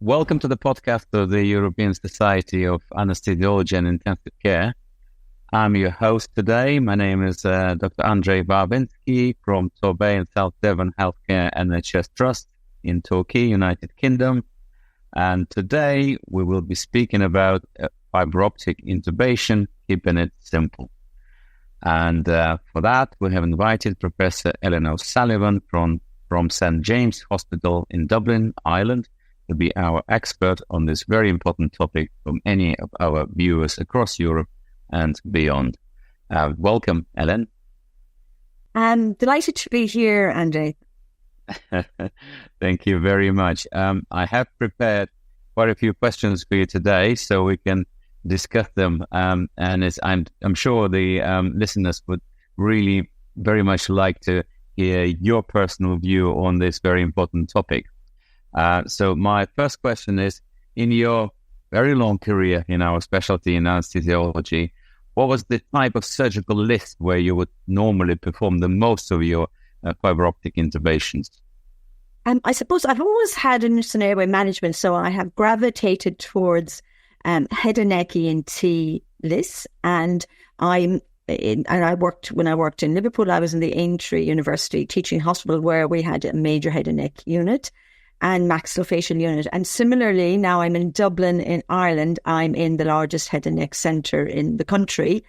Welcome to the podcast of the European Society of Anesthesiology and Intensive Care. I'm your host today. My name is Dr. Andrey Varvinskiy from Torbay and South Devon Healthcare NHS Trust in Torquay, United Kingdom. And today we will be speaking about fiberoptic intubation, keeping it simple. And for that, we have invited Professor Ellen O'Sullivan from St. James Hospital in Dublin, Ireland, to be our expert on this very important topic from any of our viewers across Europe and beyond. Welcome, Ellen. I'm delighted to be here, Andrey. Thank you very much. I have prepared quite a few questions for you today, so we can discuss them. And I'm sure the listeners would really very much like to hear your personal view on this very important topic. So my first question is, in your very long career in our specialty in anesthesiology, what was the type of surgical list where you would normally perform the most of your fiberoptic intubations? I suppose I've always had interest in airway management, so I have gravitated towards head and neck ENT lists, and when I worked in Liverpool, I was in the Aintree University Teaching Hospital where we had a major head and neck unit and maxillofacial unit. And similarly, now I'm in Dublin in Ireland. I'm in the largest head and neck centre in the country.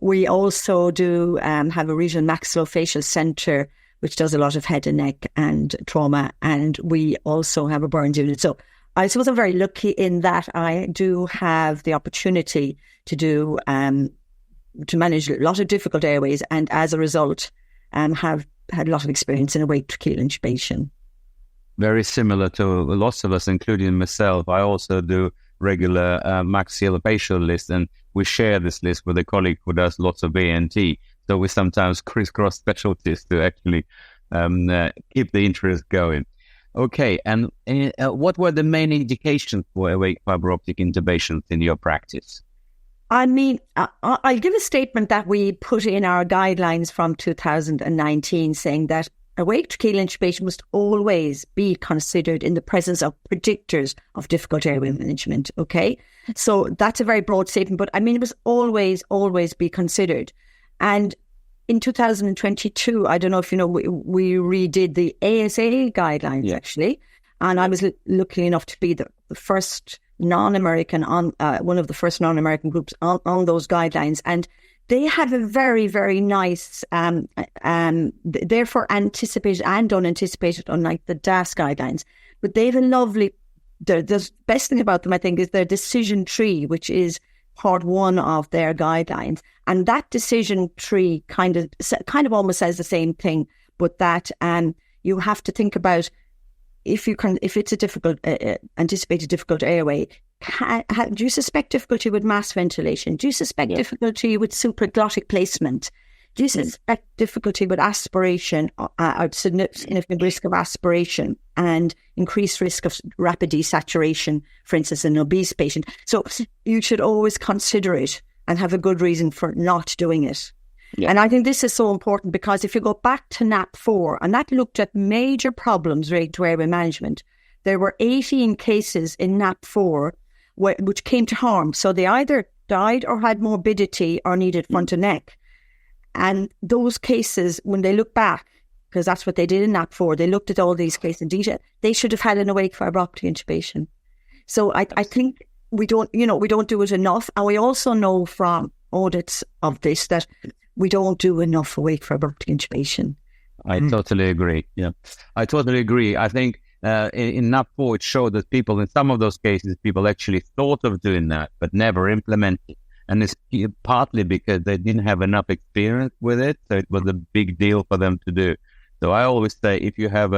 We also do have a regional maxillofacial centre which does a lot of head and neck and trauma, and we also have a burns unit. So I suppose I'm very lucky in that I do have the opportunity to do to manage a lot of difficult airways, and as a result have had a lot of experience in awake tracheal intubation. Very similar to lots of us, including myself. I also do regular maxillofacial lists, and we share this list with a colleague who does lots of ENT. So we sometimes crisscross specialties to actually keep the interest going. Okay, and what were the main indications for awake fiberoptic intubations in your practice? I mean, I'll give a statement that we put in our guidelines from 2019 saying that awake tracheal intubation must always be considered in the presence of predictors of difficult airway management, okay? So that's a very broad statement, but I mean, it was always be considered. And in 2022, I don't know if you know, we redid the ESAIC guidelines, actually. And I was lucky enough to be the first non-American one of the first non-American groups on those guidelines. And they have a very, very nice, therefore anticipated and unanticipated, unlike the DAS guidelines. But they have a lovely, the best thing about them, I think, is their decision tree, which is part one of their guidelines. And that decision tree kind of almost says the same thing, but that you have to think about if it's a difficult, anticipated difficult airway, do you suspect difficulty with mass ventilation? Do you suspect difficulty with supraglottic placement? Do you suspect difficulty with aspiration, significant risk of aspiration and increased risk of rapid desaturation, for instance, in an obese patient? So you should always consider it and have a good reason for not doing it. Yeah. And I think this is so important because if you go back to NAP4, and that looked at major problems related to airway management, there were 18 cases in NAP4 which came to harm. So they either died or had morbidity or needed front and neck. And those cases, when they look back, because that's what they did in NAP4, they looked at all these cases in detail, they should have had an awake fiberoptic intubation. So I think we don't do it enough. And we also know from audits of this that we don't do enough awake fiberoptic intubation. I totally agree. Yeah, I totally agree. I think in NAP4, it showed that people, in some of those cases, people actually thought of doing that, but never implemented. And it's partly because they didn't have enough experience with it, so it was a big deal for them to do. So I always say, if you have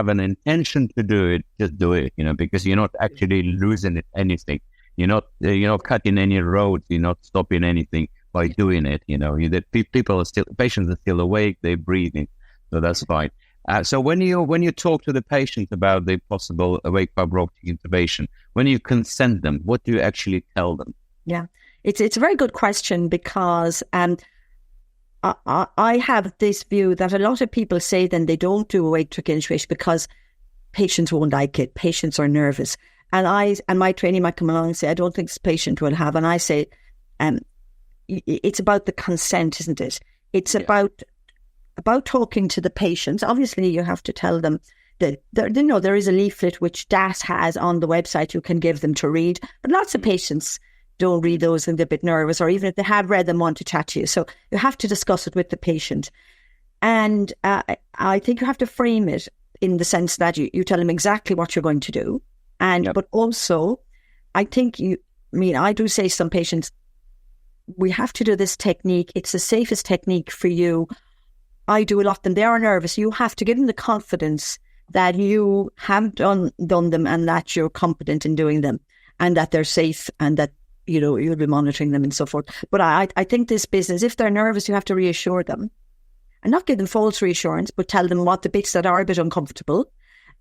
an intention to do it, just do it, because you're not actually losing anything. You're not cutting any roads. You're not stopping anything by doing it. Patients are still awake, they're breathing, so that's fine. So when you talk to the patient about the possible awake fiberoptic intubation, when you consent them, what do you actually tell them? Yeah, it's a very good question because I have this view that a lot of people say then they don't do awake tracheal intubation because patients won't like it. Patients are nervous. And my trainee might come along and say, I don't think this patient will have. And I say, it's about the consent, isn't it? It's about talking to the patients. Obviously, you have to tell them that there is a leaflet which DAS has on the website you can give them to read. But lots of patients don't read those and they're a bit nervous, or even if they have read them, want to chat to you. So you have to discuss it with the patient. And I think you have to frame it in the sense that you tell them exactly what you're going to do. But also, I think I do say to some patients, we have to do this technique. It's the safest technique for you. I do a lot of them. They are nervous. You have to give them the confidence that you have done them and that you're competent in doing them and that they're safe and that, you'll be monitoring them and so forth. But I think this business, if they're nervous, you have to reassure them and not give them false reassurance, but tell them what the bits that are a bit uncomfortable.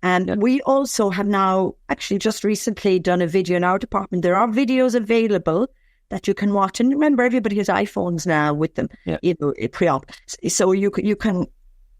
And we also have now actually just recently done a video in our department. There are videos available that you can watch. And remember, everybody has iPhones now with them, pre-op. So you can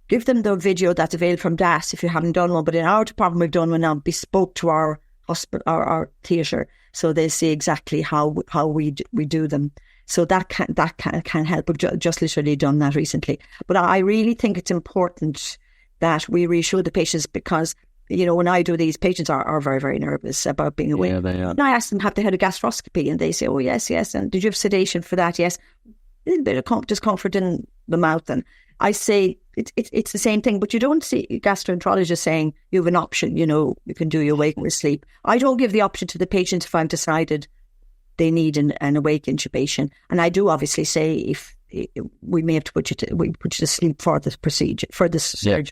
give them the video that's available from DAS if you haven't done one. But in our department, we've done one now bespoke to our hospital, our theatre. So they see exactly how we do them. So that can help. We've just literally done that recently. But I really think it's important that we reassure the patients because, when I do these, patients are very, very nervous about being awake. Yeah, they are. And I ask them, have they had a gastroscopy? And they say, oh, yes. And did you have sedation for that? Yes. A little bit of discomfort in the mouth. And I say, it's the same thing, but you don't see a gastroenterologist saying you have an option, you can do your wake or sleep. I don't give the option to the patient if I've decided they need an awake intubation. And I do obviously say if we may have to put you to sleep for this procedure, for this surgery.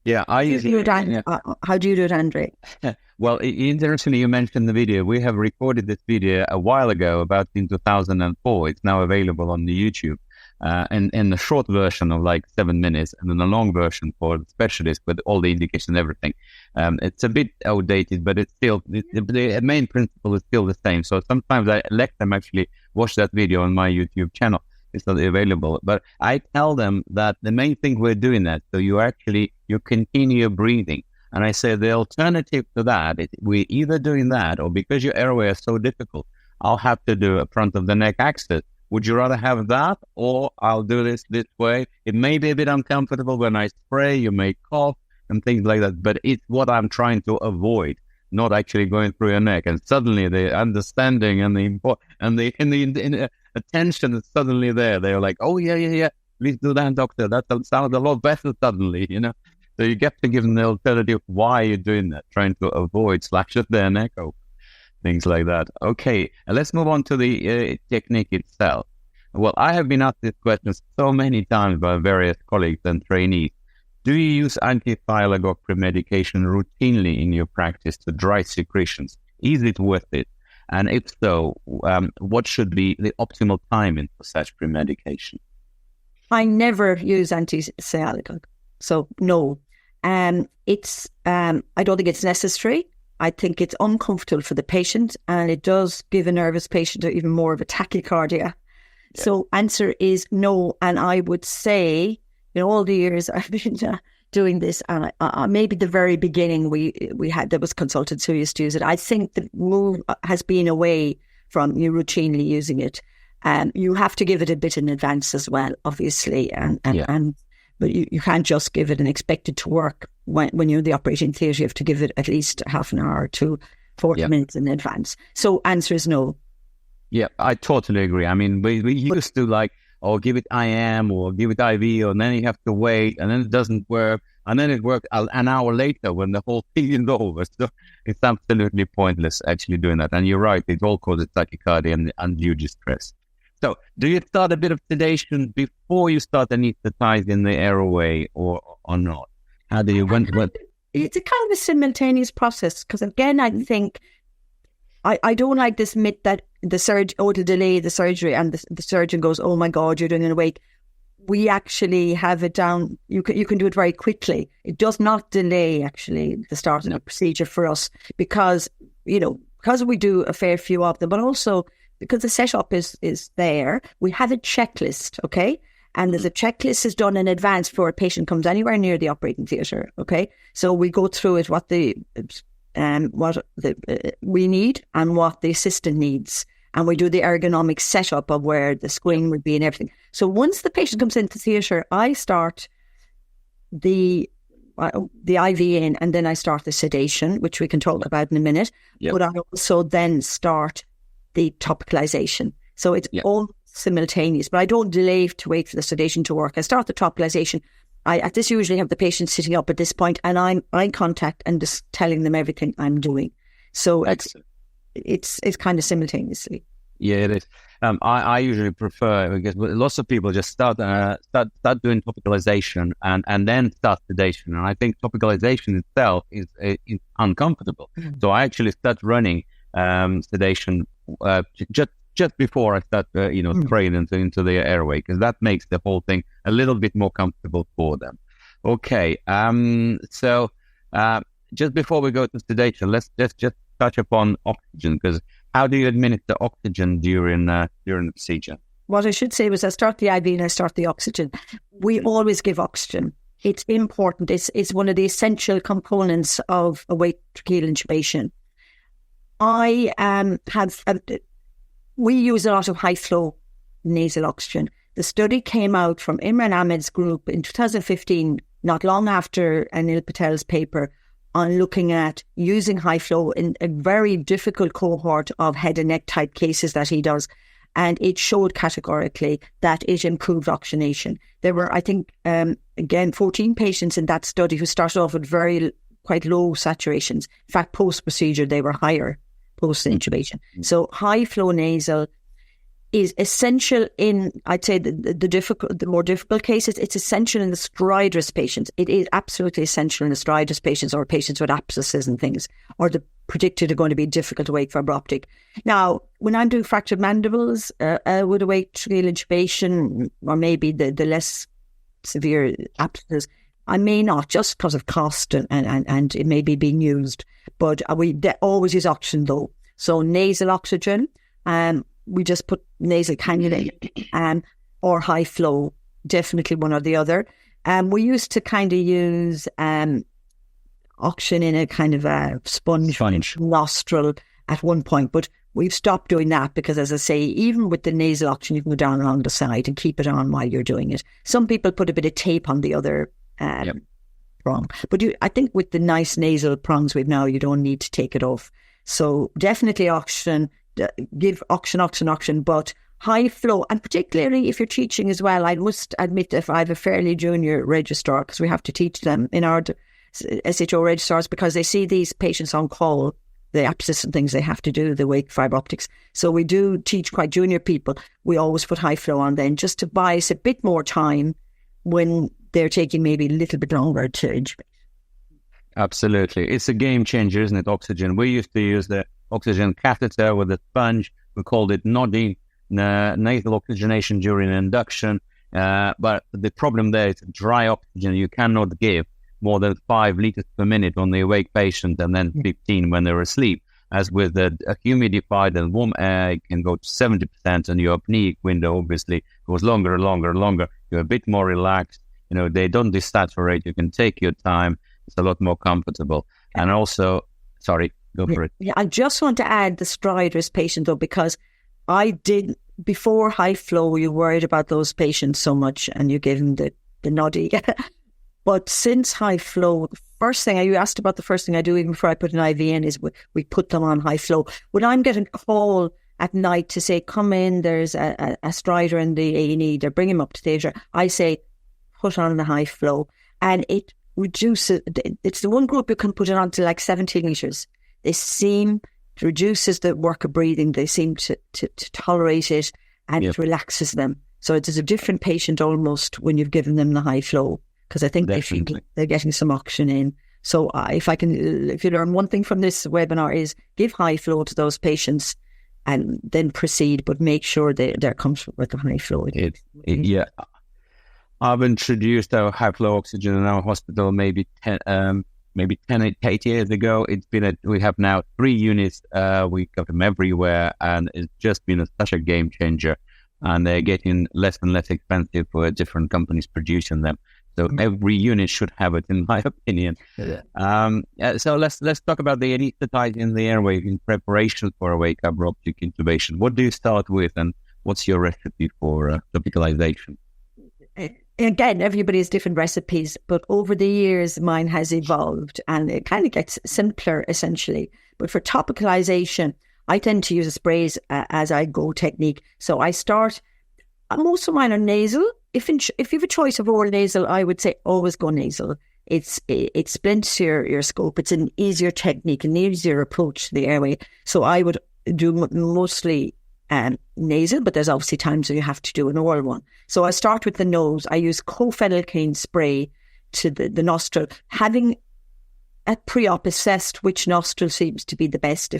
Yeah, how do you do it, Andrey? Well, interestingly, you mentioned the video. We have recorded this video a while ago, about in 2004. It's now available on the YouTube. And in the short version of like 7 minutes, and then the long version for the specialist with all the indications and everything. It's a bit outdated, but it's still the main principle is still the same. So sometimes I let them actually watch that video on my YouTube channel. It's not available, but I tell them that the main thing we're doing that, so you continue breathing. And I say the alternative to that, we're either doing that or because your airway is so difficult, I'll have to do a front of the neck access. Would you rather have that or I'll do this way? It may be a bit uncomfortable when I spray, you may cough and things like that, but it's what I'm trying to avoid, not actually going through your neck. And suddenly the understanding and the attention is suddenly there. They're like, oh, yeah. Please do that, doctor. That sounds a lot better suddenly, So you get to give them the alternative why you're doing that, trying to avoid slashes their neck open, things like that. Okay, let's move on to the technique itself. Well, I have been asked this question so many times by various colleagues and trainees. Do you use antithylagogue premedication routinely in your practice to dry secretions? Is it worth it? And if so, what should be the optimal timing for such premedication? I never use antithylagogue, so no. I don't think it's necessary. I think it's uncomfortable for the patient, and it does give a nervous patient even more of a tachycardia. Yeah. So answer is no. And I would say, all the years I've been doing this, and maybe the very beginning there was consultants who used to use it. I think the move has been away from you routinely using it. You have to give it a bit in advance as well, obviously, but you can't just give it and expect it to work when you're in the operating theatre. You have to give it at least half an hour to 40 minutes in advance. So answer is no. Yeah, I totally agree. I mean, we used to give it IM or give it IV, and then you have to wait, and then it doesn't work, and then it works an hour later when the whole thing is over. So it's absolutely pointless actually doing that. And you're right, it all causes tachycardia and undue distress. So do you start a bit of sedation before you start anesthetizing the airway or not? How do you It's a kind of a simultaneous process because, again, I think I don't like this myth that the surgeon it'll delay the surgery and the surgeon goes, oh my God, you're doing an awake. We actually have it down. You can do it very quickly. It does not delay actually the start of the procedure for us because we do a fair few of them, but also because the setup is there. We have a checklist, okay? And there's a checklist is done in advance before a patient comes anywhere near the operating theatre. Okay, so we go through it, what we need and what the assistant needs, and we do the ergonomic setup of where the screen would be and everything. So once the patient comes into theatre, I start the IV in, and then I start the sedation, which we can talk about in a minute. Yep. But I also then start the topicalization. So it's all simultaneous, but I don't delay to wait for the sedation to work. I start the topicalization. I at this usually have the patient sitting up at this point, and I'm eye contact and just telling them everything I'm doing. So it's kind of simultaneously. Yeah, it is. I usually prefer, because lots of people just start doing topicalization and then start sedation. And I think topicalization itself is uncomfortable. Mm-hmm. So I actually start running sedation just before I start, spraying into the airway, because that makes the whole thing a little bit more comfortable for them. Okay. So just before we go to sedation, let's just touch upon oxygen, because how do you administer oxygen during the procedure? What I should say was I start the IV and I start the oxygen. We always give oxygen. It's important. It's one of the essential components of awake tracheal intubation. We use a lot of high flow nasal oxygen. The study came out from Imran Ahmed's group in 2015, not long after Anil Patel's paper, on looking at using high flow in a very difficult cohort of head and neck type cases that he does. And it showed categorically that it improved oxygenation. There were, I think, 14 patients in that study who started off with quite low saturations. In fact, post-procedure, they were higher post-intubation. Mm-hmm. So high flow nasal is essential in, I'd say, the more difficult cases. It's essential in the stridorous patients. It is absolutely essential in the stridorous patients, or patients with abscesses and things, or the predicted are going to be difficult to awake fiberoptic. Now, when I'm doing fractured mandibles, with awake tracheal intubation, or maybe the less severe abscesses, I may not, just because of cost and it may be being used. But we always use oxygen though. So nasal oxygen, we just put nasal cannula or high flow, definitely one or the other. We used to kind of use oxygen in a kind of a sponge nostril at one point, but we've stopped doing that because, as I say, even with the nasal oxygen, you can go down along the side and keep it on while you're doing it. Some people put a bit of tape on the other prong, but I think with the nice nasal prongs we've now, you don't need to take it off. So definitely oxygen. Give oxygen, but high flow, and particularly if you're teaching as well, I must admit, if I have a fairly junior registrar, because we have to teach them in our SHO registrars, because they see these patients on call, the abscess and things they have to do, the wake fiberoptics. So we do teach quite junior people. We always put high flow on then, just to buy us a bit more time when they're taking maybe a little bit longer to intubate. Absolutely. It's a game changer, isn't it, oxygen? We used to use the oxygen catheter with a sponge. We called it NODI, nasal oxygenation during induction. But the problem there is dry oxygen. You cannot give more than 5 liters per minute on the awake patient, and then 15 when they're asleep. As with the humidified and warm air, it can go to 70%, and your apneic window obviously goes longer and longer and longer. You're a bit more relaxed. They don't desaturate. You can take your time. It's a lot more comfortable. And also, sorry, go for it. Yeah, I just want to add the stridorous patient though, because I did, before high flow, you worried about those patients so much and you gave them the noddy. But since high flow, the first thing you asked about, the first thing I do even before I put an IV in is we put them on high flow. When I'm getting a call at night to say, come in, there's a stridor in the A&E, they're bringing him up to theatre, I say, put on the high flow. And it reduces, it's the one group you can put it on to like 70 litres. It reduces the work of breathing. They seem to tolerate it, and it relaxes them. So it is a different patient almost when you've given them the high flow, because I think they're getting some oxygen in. So if you learn one thing from this webinar is give high flow to those patients and then proceed, but make sure they're comfortable with the high flow. Yeah. I've introduced our high flow oxygen in our hospital maybe 8 years ago. We have now 3 units. We got them everywhere, and it's just been such a game changer and they're getting less and less expensive for different companies producing them. So every unit should have it, in my opinion. So let's talk about the anesthetize in the airway in preparation for awake fiberoptic intubation. What do you start with, and what's your recipe for topicalization? Again, everybody has different recipes, but over the years, mine has evolved and it kind of gets simpler, essentially. But for topicalization, I tend to use a sprays as I go technique. So I start, most of mine are nasal. If you have a choice of oral nasal, I would say always go nasal. It splints your scope. It's an easier technique, an easier approach to the airway. So I would do mostly nasal, but there's obviously times where you have to do an oral one. So I start with the nose. I use cophenylcaine spray to the nostril, having at pre-op assessed which nostril seems to be the best.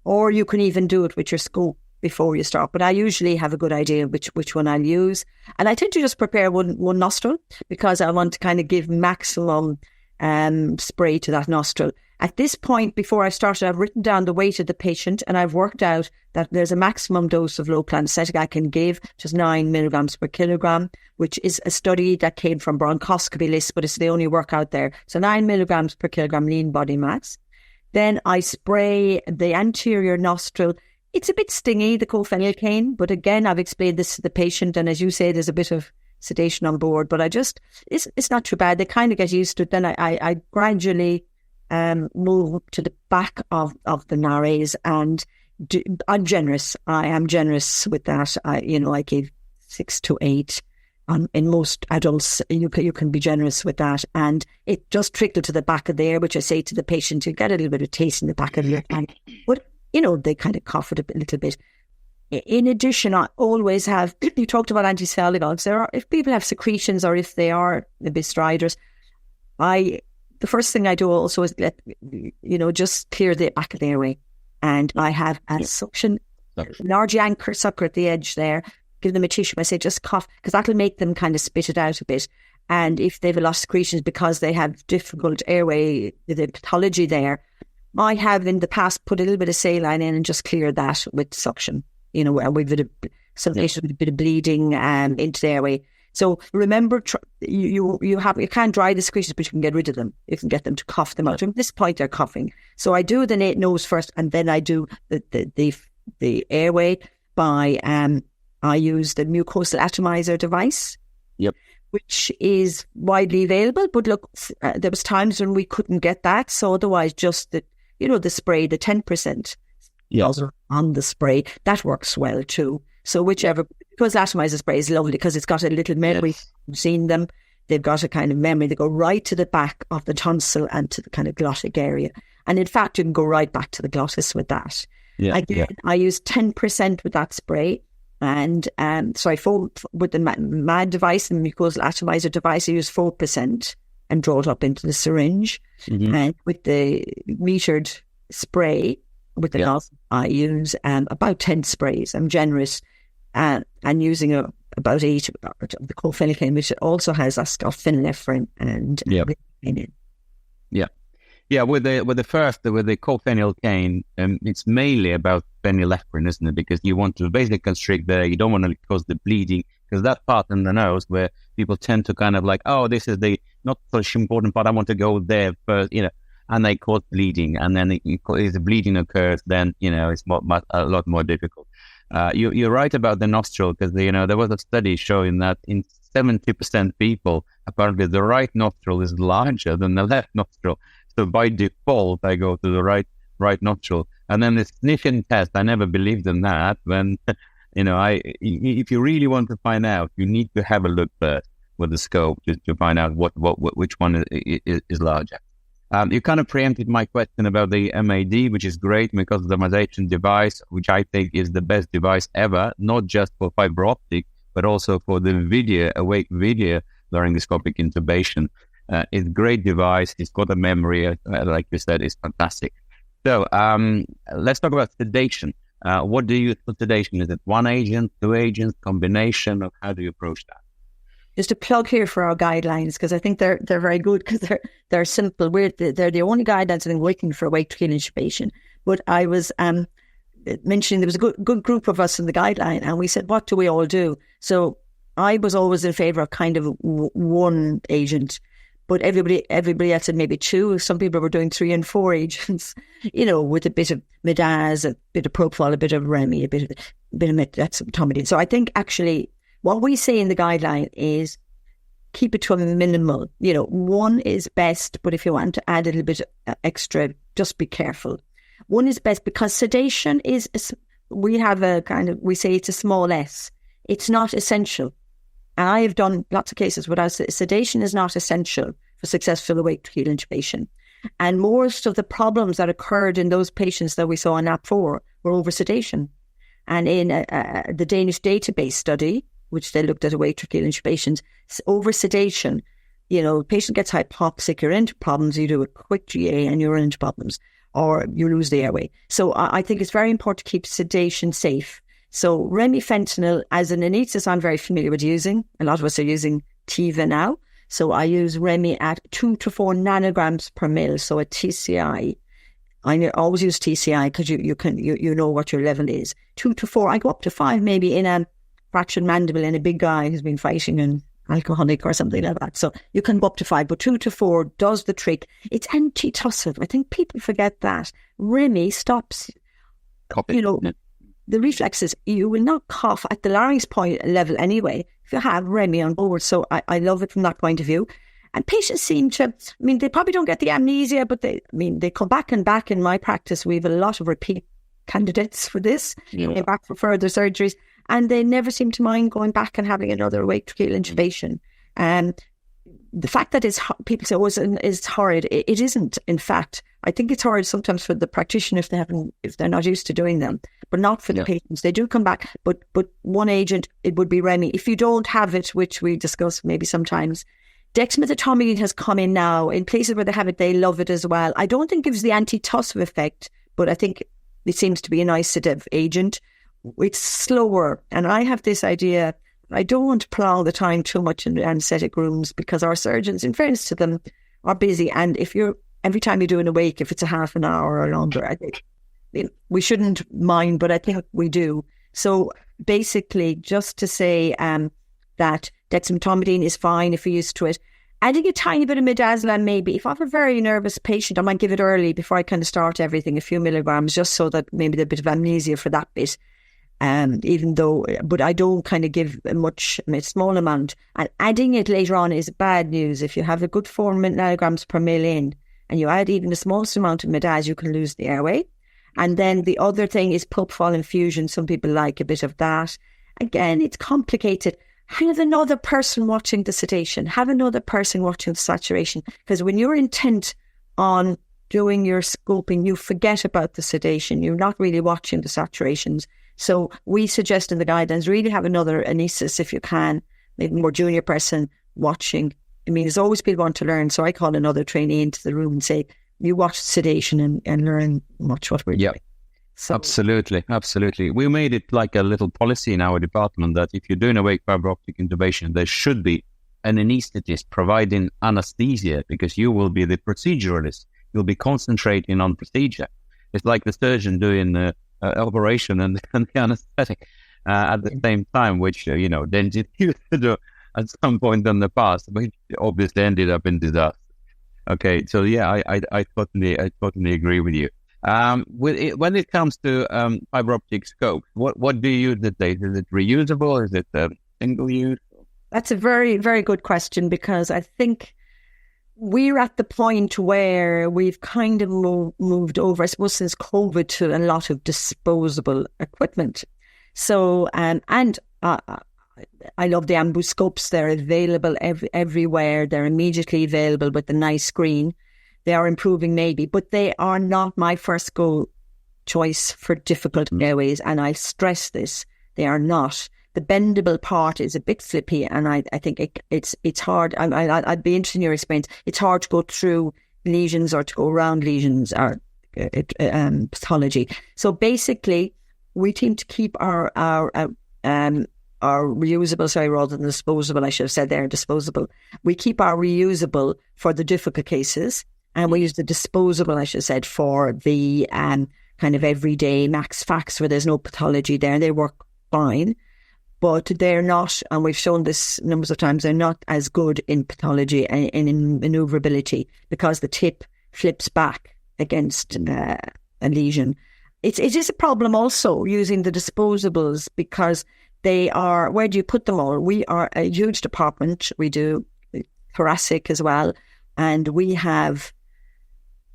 Or you can even do it with your scope before you start. But I usually have a good idea which one I'll use. And I tend to just prepare one nostril because I want to kind of give maximum spray to that nostril. At this point, before I started, I've written down the weight of the patient and I've worked out that there's a maximum dose of local anaesthetic I can give, just 9 milligrams per kilogram, which is a study that came from bronchoscopy list, but it's the only work out there. So 9 milligrams per kilogram lean body mass. Then I spray the anterior nostril. It's a bit stingy, the cophenylcaine, but again, I've explained this to the patient, and as you say, there's a bit of sedation on board, but it's not too bad. They kind of get used to it. Then I gradually move to the back of the nares, and I'm generous. I am generous with that. I give 6 to 8. In most adults, you can be generous with that, and it just trickle to the back of the air, which I say to the patient, you get a little bit of taste in the back of your tank. But they kind of cough it a little bit. In addition, I always have, you talked about anticelluloids. If people have secretions or if they are a bit striders, the first thing I do also is just clear the back of the airway. And I have a suction, large anchor sucker at the edge there, give them a tissue. I say just cough, because that'll make them kind of spit it out a bit. And if they have a lot of secretions because they have difficult airway, the pathology there, I have in the past put a little bit of saline in and just cleared that with suction. We've some patients with a bit of bleeding into the airway. So remember, you can't dry the secretions, but you can get rid of them. You can get them to cough them out. At this point, they're coughing. So I do the nose first, and then I do the airway by I use the mucosal atomizer device. Yep. Which is widely available. But look, there was times when we couldn't get that. So otherwise, just the spray, the 10% on the spray, that works well too. So because atomizer spray is lovely because it's got a little memory. Yes. You've seen them. They've got a kind of memory. They go right to the back of the tonsil and to the kind of glottic area. And in fact, you can go right back to the glottis with that. Yeah. Again, I use 10% with that spray. And so I with the MAD device and the mucosal atomizer device, I use 4% and draw it up into the syringe. Mm-hmm. And with the metered spray, with the nozzle, I use about 10 sprays. I'm generous and using about 8 of the cophenylcaine, which also has that stuff, phenylephrine and in it. Yeah. Yeah, with the cophenylcaine, it's mainly about phenylephrine, isn't it? Because you want to basically constrict there. You don't want to cause the bleeding, because that part in the nose where people tend to kind of like, oh, this is the not such important part, I want to go there first, and they cause bleeding. And then if the bleeding occurs, then, it's a lot more difficult. You're right about the nostril, because, there was a study showing that in 70% people, apparently the right nostril is larger than the left nostril. So by default, I go to the right nostril. And then the sniffing test, I never believed in that. When, if you really want to find out, you need to have a look first with the scope to find out which one is larger. You kind of preempted my question about the MAD, which is great because of the memorization device, which I think is the best device ever, not just for fiber optic, but also for the awake video laryngoscopic intubation. It's a great device. It's got a memory, like you said, it's fantastic. So let's talk about sedation. What do you use for sedation? Is it one agent, 2 agents, combination, or how do you approach that? Just a plug here for our guidelines, because I think they're very good because they're simple. They're the only guidelines I think working for awake trachea intubation. But I was mentioning there was a good group of us in the guideline, and we said, what do we all do? So I was always in favour of kind of one agent, but everybody else had maybe two. Some people were doing 3 and 4 agents, with a bit of midaz, a bit of propofol, a bit of remi, a bit of dexmedetomidine. So I think actually what we say in the guideline is keep it to a minimal. 1 is best, but if you want to add a little bit extra, just be careful. 1 is best because sedation we say it's a small s. It's not essential. And I have done lots of cases where sedation is not essential for successful awake-to-keel intubation. And most of the problems that occurred in those patients that we saw in NAP4 were over sedation. And in the Danish database study, which they looked at awake-to-keel intubations, over sedation, patient gets hypoxic, you're into problems, you do a quick GA and you're into problems, or you lose the airway. So I think it's very important to keep sedation safe. So remifentanil as an anaesthetist, I'm very familiar with using. A lot of us are using Tiva now. So I use Remi at 2 to 4 nanograms per mil. So a TCI. I always use TCI because you know what your level is. 2 to 4. I go up to 5 maybe in a fractured mandible in a big guy who's been fighting an alcoholic or something like that. So you can go up to 5, but 2 to 4 does the trick. It's antitussive. I think people forget that. Remi stops, the reflexes. You will not cough at the larynx point level anyway if you have Remi on board. So I love it from that point of view. And patients seem to, they probably don't get the amnesia, but they come back and back. In my practice, we have a lot of repeat candidates for this, back for further surgeries, and they never seem to mind going back and having another awake-to-keel intubation. And the fact that people say, it's horrid. It isn't, in fact. I think it's hard sometimes for the practitioner if they're not used to doing them, but not for the patients. They do come back, but one agent, it would be Remi. If you don't have it, which we discuss maybe sometimes, dexmedetomidine has come in now. In places where they have it, they love it as well. I don't think it gives the antitussive effect, but I think it seems to be a nice sedative agent. It's slower, and I have this idea. I don't prolong the time too much in anaesthetic rooms because our surgeons, in fairness to them, are busy. And every time you do an awake, if it's a half an hour or longer, I think we shouldn't mind, but I think we do. So basically, just to say that dexmedetomidine is fine if you're used to it. Adding a tiny bit of midazolam maybe. If I have a very nervous patient, I might give it early before I kind of start everything, a few milligrams, just so that maybe there's a bit of amnesia for that bit. But I don't kind of give a small amount. And adding it later on is bad news. If you have a good 4 nanograms per mil in, and you add even the smallest amount of midaz, you can lose the airway. And then the other thing is propofol infusion. Some people like a bit of that. Again, it's complicated. Have another person watching the sedation. Have another person watching the saturation. Because when you're intent on doing your scoping, you forget about the sedation. You're not really watching the saturations. So we suggest in the guidelines, really have another anaesthetist if you can, maybe more junior person watching. There's always people want to learn. So I call another trainee into the room and say, you watch sedation and learn much what we're doing. So, absolutely. We made it like a little policy in our department that if you're doing awake fiberoptic intubation, there should be an anaesthetist providing anesthesia because you will be the proceduralist. You'll be concentrating on procedure. It's like the surgeon doing the operation and the anesthetic at the same time, which, dentists used to do at some point in the past, which obviously ended up in disaster. Okay, so yeah, I totally agree with you. When it comes to fiber optic scope, what do you use these days? Is it reusable? Is it single use? That's a very, very good question, because I think we're at the point where we've kind of moved over, I suppose, since COVID to a lot of disposable equipment. So, I love the Ambu scopes. They're available everywhere. They're immediately available with the nice screen. They are improving maybe, but they are not my first go choice for difficult airways. And I stress this, they are not. The bendable part is a bit flippy, and I think it's hard. I'd be interested in your experience. It's hard to go through lesions or to go around lesions or pathology. So basically, we seem to keep our reusable, rather than disposable. I should have said there, disposable. We keep our reusable for the difficult cases, and we use the disposable, I should have said, for the kind of everyday max facs where there's no pathology there. They work fine, but they're not, and we've shown this numbers of times, they're not as good in pathology and in maneuverability because the tip flips back against a lesion. It is a problem also using the disposables because they are, where do you put them all? We are a huge department. We do thoracic as well. And we have,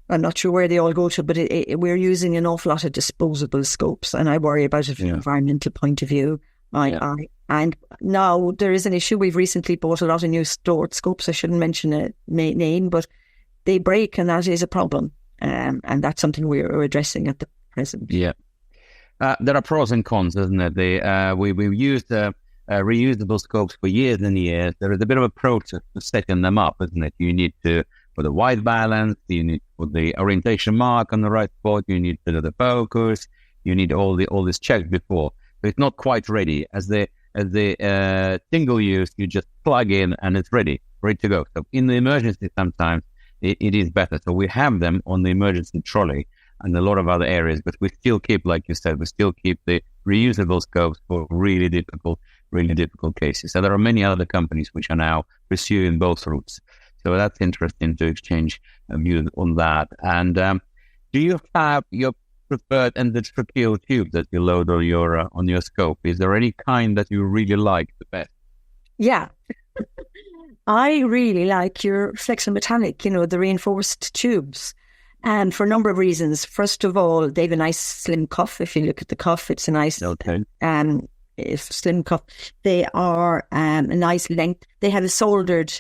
I'm not sure where they all go to, but we're using an awful lot of disposable scopes. And I worry about it from an environmental point of view. And now there is an issue. We've recently bought a lot of new stored scopes. I shouldn't mention a name, but they break and that is a problem. And that's something we're addressing at the present. Yeah. There are pros and cons, isn't it? We've used reusable scopes for years and years. There is a bit of a process to setting them up, isn't it? You need to put the white balance, you need to put the orientation mark on the right spot, you need to do the focus, you need all this checked before. So it's not quite ready. As the single use, you just plug in and it's ready to go. So in the emergency, sometimes it is better. So we have them on the emergency trolley and a lot of other areas, but we still keep, like you said, the reusable scopes for really difficult cases. So there are many other companies which are now pursuing both routes. So that's interesting to exchange views on that. And do you have your preferred endotracheal tube that you load on your scope? Is there any kind that you really like the best? Yeah. I really like your Flexometallic, the reinforced tubes. And for a number of reasons. First of all, they have a nice slim cuff. If you look at the cuff, it's a nice slim cuff. They are a nice length. They have a soldered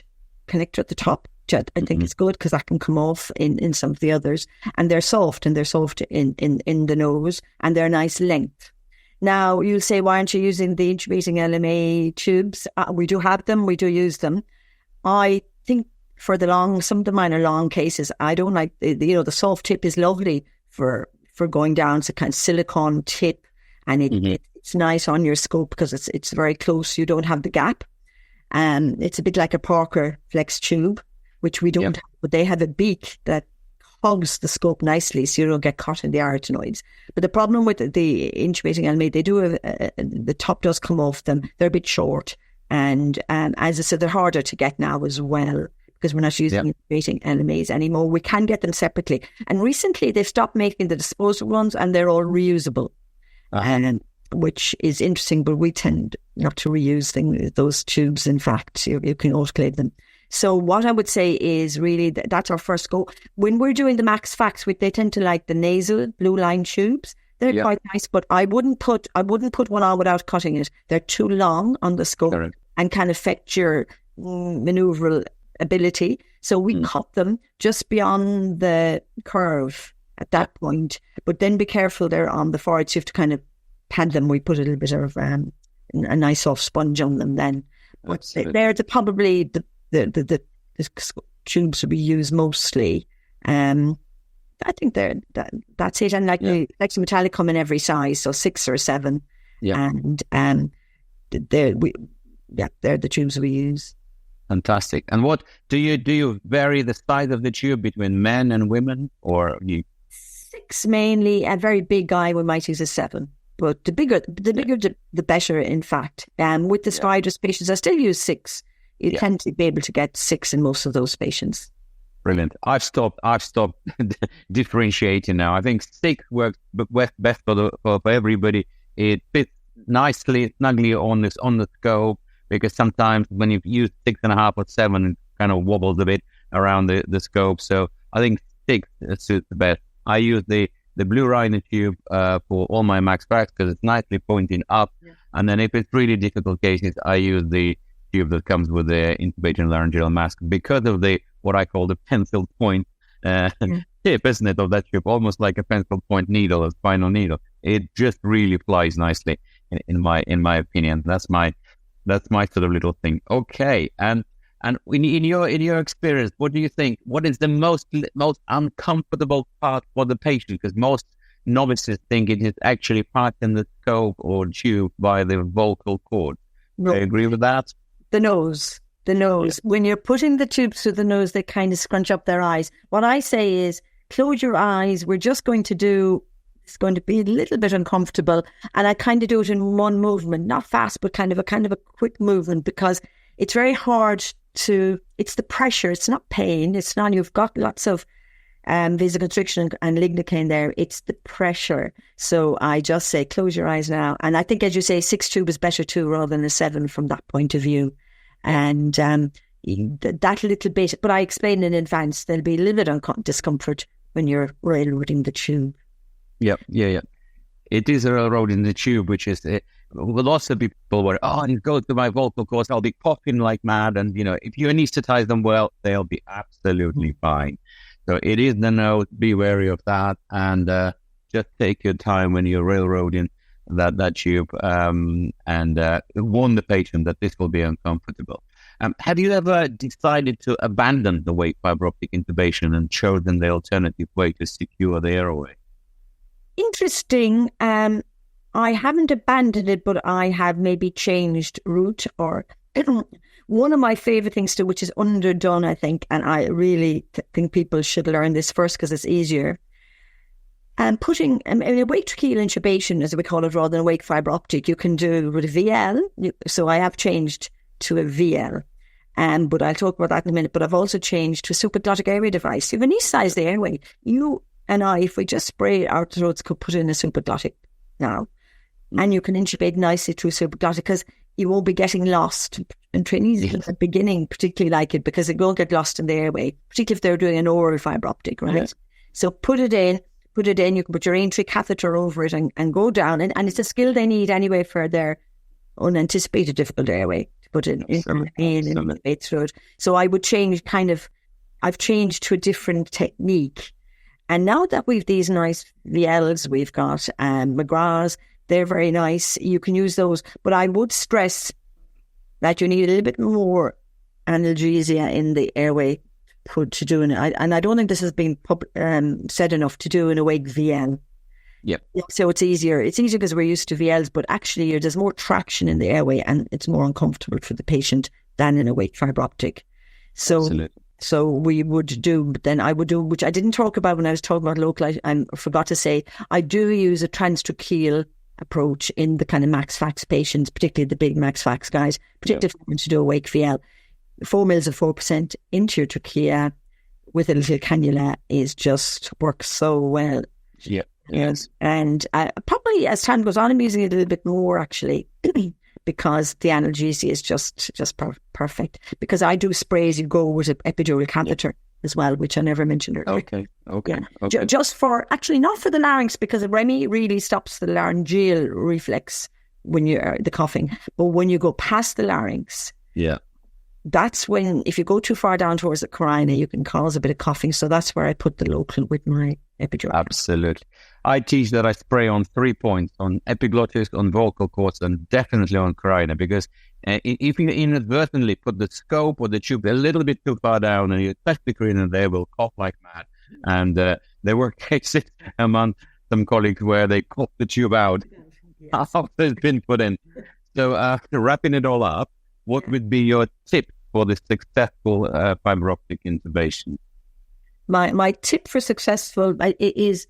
connector at the top, which I think is good because that can come off in some of the others. And they're soft, in the nose, and they're a nice length. Now, you'll say, why aren't you using the intubating LMA tubes? We do have them. We do use them. I think for some of the minor long cases, I don't like, the soft tip is lovely for going down. It's a kind of silicone tip and it's nice on your scope because it's very close. You don't have the gap. It's a bit like a Parker Flex tube, which we don't have, but they have a beak that hugs the scope nicely so you don't get caught in the arytenoids. But the problem with the intubating LMA, they do the top does come off them. They're a bit short. And as I said, they're harder to get now as well, because we're not using intubating LMAs anymore. We can get them separately. And recently they've stopped making the disposable ones and they're all reusable, which is interesting, but we tend not to reuse those tubes. In fact, you can autoclave them. So what I would say is really that's our first go. When we're doing the max facs, they tend to like the nasal blue line tubes. They're quite nice, but I wouldn't put one on without cutting it. They're too long on the scope and can affect your maneuveral ability. So we cut them just beyond the curve at that point. But then be careful there on the forwards. You have to kind of pad them. We put a little bit of a nice soft sponge on them then. But they're probably the tubes will be used mostly. I think that's it. And the Flexometallic come in every size, so 6 or 7. Yeah. And they're the tubes we use. Fantastic. And what do you vary the size of the tube between men and women, or you? 6 mainly. A very big guy, we might use a 7. But the bigger, the better. In fact, with the striders patients, I still use 6. You tend to be able to get 6 in most of those patients. Brilliant. I've stopped differentiating now. I think 6 works best for everybody. It fits nicely, snugly on the scope, because sometimes when you use 6.5 or 7, it kind of wobbles a bit around the scope. So I think 6 suits the best. I use the blue rhino tube for all my max facs because it's nicely pointing up. Yeah. And then if it's really difficult cases, I use the tube that comes with the intubating laryngeal mask because of what I call the pencil point tip, isn't it, of that tube, almost like a pencil point needle, a spinal needle. It just really flies nicely, in my opinion. That's my sort of little thing. Okay, and in your experience, what do you think? What is the most uncomfortable part for the patient? Because most novices think it is actually passing the scope or tube by the vocal cord. No. Do you agree with that? The nose. Yeah. When you're putting the tubes through the nose, they kind of scrunch up their eyes. What I say is, close your eyes. We're just going to do it's going to be a little bit uncomfortable. And I kind of do it in one movement, not fast, but kind of a quick movement, because it's very hard it's the pressure. It's not pain. It's not, you've got lots of vasoconstriction and lignocaine there. It's the pressure. So I just say, close your eyes now. And I think, as you say, 6 tube is better too, rather than a 7 from that point of view. And that little bit, but I explained in advance, there'll be a little bit of discomfort when you're railroading the tube. Yeah. It is railroading the tube, which is, lots of people were, you go to my vocal cords, I'll be coughing like mad. And, if you anesthetize them well, they'll be absolutely fine. So it is the note, be wary of that, and just take your time when you're railroading that tube, and warn the patient that this will be uncomfortable. Have you ever decided to abandon the wake fiberoptic intubation and chosen the alternative way to secure the airway? Interesting. I haven't abandoned it, but I have maybe changed route, or one of my favorite things to, which is underdone, I think, and I really think people should learn this first because it's easier. And putting a wake tracheal intubation, as we call it, rather than a wake fiberoptic, you can do with a VL. So I have changed to a VL, but I'll talk about that in a minute. But I've also changed to a supraglottic airway device. You've anesthetized the airway. You and I, if we just spray our throats, could put in a supraglottic now. And you can intubate nicely through supraglottic, because you won't be getting lost. And trainees at the beginning particularly like it, because it won't get lost in the airway, particularly if they're doing an oral fiberoptic, right? Yeah. So put it in, you can put your entry catheter over it and go down. And it's a skill they need anyway for their unanticipated difficult airway, to put it in through it. So I would change I've changed to a different technique. And now that we've these nice VLs, we've got McGraths, they're very nice. You can use those. But I would stress that you need a little bit more analgesia in the airway to do it. And I don't think this has been said enough, to do an awake VL. Yep. So it's easier. It's easier because we're used to VLs, but actually there's more traction in the airway and it's more uncomfortable for the patient than in a wake fiberoptic. So absolutely. So we would do, but then I would do, which I didn't talk about when I was talking about local, I forgot to say, I do use a transtracheal approach in the kind of max fax patients, particularly the big max fax guys, particularly if you want to do a wake VL. 4 mils of 4% into your trachea with a little cannula works so well. Yeah. Yes. And probably as time goes on, I'm using it a little bit more actually, because the analgesia is just perfect. Because I do spray as you go with an epidural catheter as well, which I never mentioned earlier. Okay. Just for, actually not for the larynx, because Remy really stops the laryngeal reflex when you're the coughing. But when you go past the larynx, that's when, if you go too far down towards the carina, you can cause a bit of coughing. So that's where I put the local with my epidural. Absolutely. I teach that I spray on 3 points, on epiglottis, on vocal cords, and definitely on carina, because if you inadvertently put the scope or the tube a little bit too far down and you touch the carina, they will cough like mad. And there were cases among some colleagues where they coughed the tube out after it's been put in. So wrapping it all up, what would be your tip for the successful fiberoptic intubation? My tip for successful is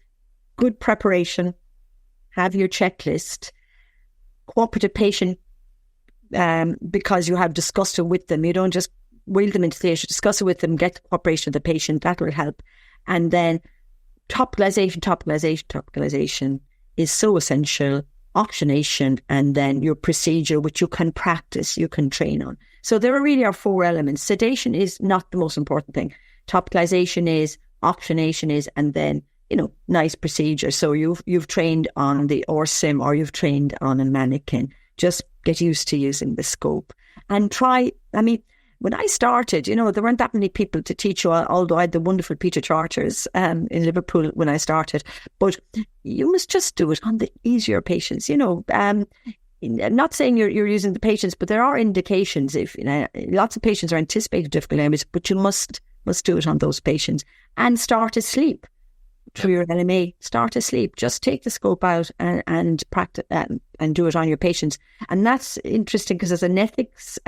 good preparation. Have your checklist. Cooperative patient, because you have discussed it with them. You don't just wheel them into theatre. Discuss it with them. Get the cooperation of the patient. That will help. And then topicalization is so essential. Oxygenation, and then your procedure, which you can practice, you can train on. So there really are 4 elements. Sedation is not the most important thing. Topicalization is, oxygenation is, and then, nice procedure. So you've trained on the ORSIM or you've trained on a mannequin. Just get used to using the scope and try. When I started, there weren't that many people to teach you, although I had the wonderful Peter Charters in Liverpool when I started. But you must just do it on the easier patients. I'm not saying you're using the patients, but there are indications. If lots of patients are anticipated difficult areas, but you must do it on those patients and start asleep through your LMA. Start asleep. Just take the scope out and practice and do it on your patients. And that's interesting because there's an ethics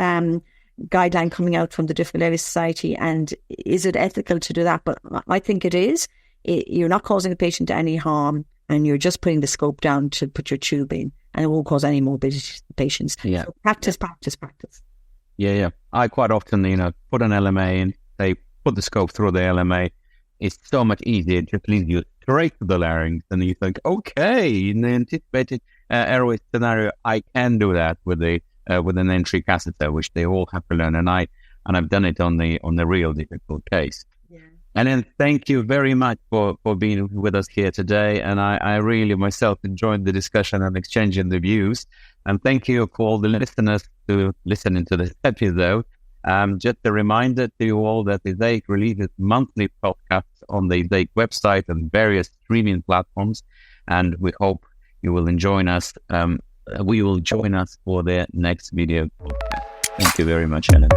guideline coming out from the Difficult Airway Society, and is it ethical to do that? But I think it is. You're not causing the patient any harm, and you're just putting the scope down to put your tube in, and it won't cause any more patients. Yeah. So practice. Yeah. I quite often, put an LMA in, they put the scope through the LMA. It's so much easier. It just leads you straight to the larynx, and you think, okay, in the anticipated airway scenario, I can do that with an entry catheter, which they all have to learn, and I've done it on the real difficult case. Yeah. And then thank you very much for being with us here today. And I really myself enjoyed the discussion and exchanging the views. And thank you for all the listeners to listening to this episode. Just a reminder to you all that ESAIC releases monthly podcasts on the ESAIC website and various streaming platforms. And we hope you will join us. We will join us for the next video podcast. Thank you very much, Helen.